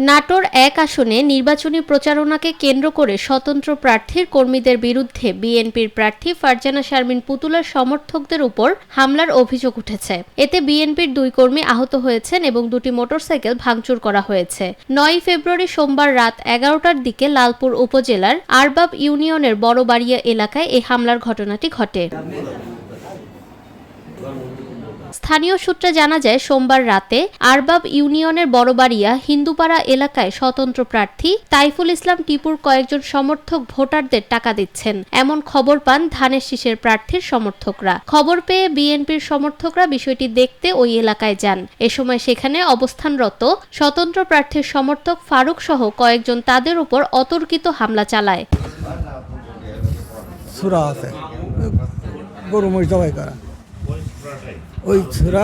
নাটোর ১ আসনে নির্বাচনী প্রচারণাকে কেন্দ্র করে স্বতন্ত্র প্রার্থীর কর্মীদের বিরুদ্ধে বিএনপির প্রার্থী ফারজানা শারমিন পুতুলের সমর্থকদের উপর হামলার অভিযোগ উঠেছে। এতে বিএনপির ২ কর্মী আহত হয়েছেন এবং ২টি মোটরসাইকেল ভাঙচুর করা হয়েছে। ৯ ফেব্রুয়ারি সোমবার রাত ১১টার দিকে লালপুর উপজেলার আরবাব ইউনিয়নের বড়বাড়িয়া এলাকায় এই হামলার ঘটনাটি ঘটে। স্থানীয় সূত্রে জানা যায়, সোমবার রাতে আরবাব ইউনিয়নের বড়বাড়িয়া হিন্দুপাড়া এলাকায় স্বতন্ত্র প্রার্থী তাইফুল ইসলাম টিপুর কয়েকজন সমর্থক ভোটারদের টাকা দিচ্ছেন এমন খবর পান ধানের শীষের প্রার্থীর সমর্থকরা। খবর পেয়ে বিএনপির সমর্থকরা বিষয়টি দেখতে ওই এলাকায় যান। এ সময় সেখানে অবস্থানরত স্বতন্ত্র প্রার্থীর সমর্থক ফারুক সহ কয়েকজন তাদের উপর অতর্কিত হামলা চালায়। ওই ছোরা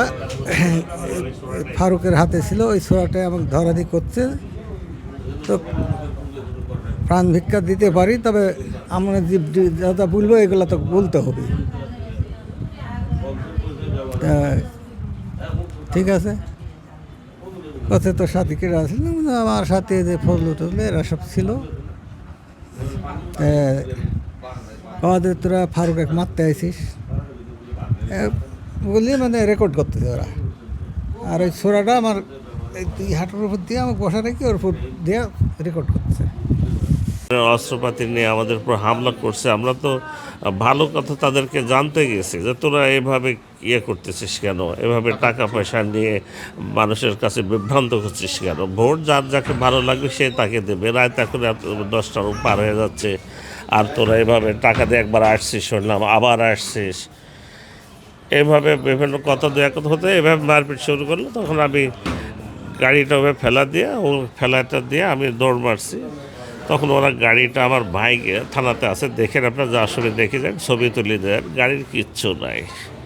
ফারুকের হাতে ছিল, ওই ছোরাটা আমাকে ধরাধি করছে। তো প্রাণ ভিক্ষা দিতে পারি, তবে আমরা যা বলবো এগুলো তো বলতে হবে। ঠিক আছে, কথা তো সাথী কেটে আসছিল, আমার সাথে যে ফজলু টজলু এরা সব ছিল। আমাদের তোরা ফারুক এক মারতে আইসিস বলি, মানে রেকর্ড করতেছে ওরা। আর ওই ছোড়াটা আমার এই হাঁটুর উপর দিয়ে আমাকে বসা রেখে ওর উপর দিয়ে রেকর্ড করতেছে। অস্ত্রপাতি নিয়ে আমাদের উপর হামলা করছে। আমরা তো ভালো কথা তাদেরকে জানতে গেছি যে তোরা এভাবে করতেছিস কেন, এভাবে টাকা পয়সা নিয়ে মানুষের কাছে বিভ্রান্ত করছিস কেন। ভোট যার যাকে ভালো লাগবে সে তাকে দেবে। রাত এখন 10টার পার হয়ে যাচ্ছে, আর তোরা এভাবে টাকা দিয়ে একবার আসছিস, শুনলাম আবার আসছিস, এভাবে বিভিন্ন কথা দু এক কথা হতে এভাবে মারপিট শুরু করলো। তখন আমি গাড়িটা ওভাবে ফেলা দিয়ে ফেলাটা দিয়ে আমি দৌড় মারছি। তখন ওরা গাড়িটা আমার ভাইকে থানাতে আছে, দেখেন আপনারা যা আসলে দেখে যান, ছবি তুলে দেন, গাড়ির কিচ্ছু নাই।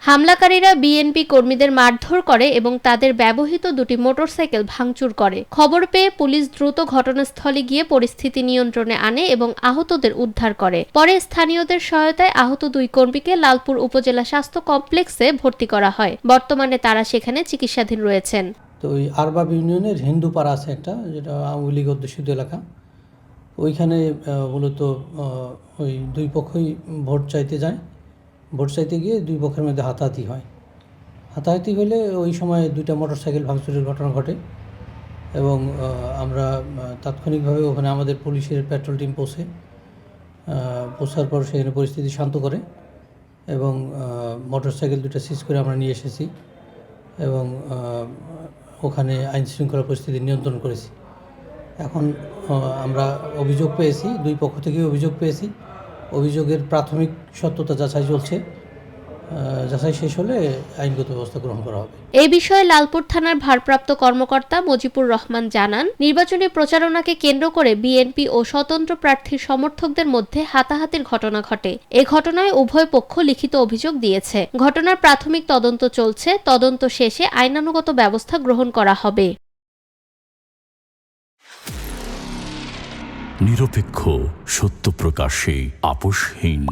হামলাকারীরা বিএনপি কর্মীদের মারধর করে এবং তাদের ব্যবহৃত ২টি মোটরসাইকেল ভাঙচুর করে। খবর পেয়ে পুলিশ দ্রুত ঘটনাস্থলে গিয়ে পরিস্থিতি নিয়ন্ত্রণে আনে এবং আহতদের উদ্ধার করে। পরে স্থানীয়দের সহায়তায় আহত ২ কর্মীকে লালপুর উপজেলা স্বাস্থ্য কমপ্লেক্সে ভর্তি করা হয়। বর্তমানে তারা সেখানে চিকিৎসাধীন রয়েছেন। তো ওই আরবাব ইউনিয়নের হিন্দুপাড়া আছে একটা, যেটা আওয়ামী লীগ অধ্যুষিত এলাকা। ওইখানে মূলত ওই ২ পক্ষই ভোট চাইতে যায়। ভোট চাইতে গিয়ে ২ পক্ষের মধ্যে হাতাহাতি হয়। হাতাহাতি হলে ওই সময় ২টা মোটরসাইকেল ভাঙচুরের ঘটনা ঘটে এবং আমরা তাৎক্ষণিকভাবে ওখানে আমাদের পুলিশের পেট্রোল টিম পৌঁছার পর সেখানে পরিস্থিতি শান্ত করে এবং মোটরসাইকেল ২টা সিজ করে আমরা নিয়ে এসেছি এবং ওখানে আইনশৃঙ্খলা পরিস্থিতি নিয়ন্ত্রণ করেছি। এখন আমরা অভিযোগ পেয়েছি, ২ পক্ষ থেকে অভিযোগ পেয়েছি। অভিযোগের প্রাথমিক সত্যতা যাচাই চলছে। যাচাই শেষ হলে আইনগত ব্যবস্থা গ্রহণ করা হবে। এই বিষয়ে লালপুর থানার ভারপ্রাপ্ত কর্মকর্তা মজিবুর রহমান জানান, নির্বাচনী প্রচারণাকে কেন্দ্র করে বিএনপি ও স্বতন্ত্র প্রার্থীর সমর্থকদের মধ্যে হাতাহাতির ঘটনা ঘটে। এ ঘটনায় উভয় পক্ষ লিখিত অভিযোগ দিয়েছে। ঘটনার প্রাথমিক তদন্ত চলছে। তদন্ত শেষে আইনানুগত ব্যবস্থা গ্রহণ করা হবে। নিরপেক্ষ, সত্য প্রকাশে আপোষহীন।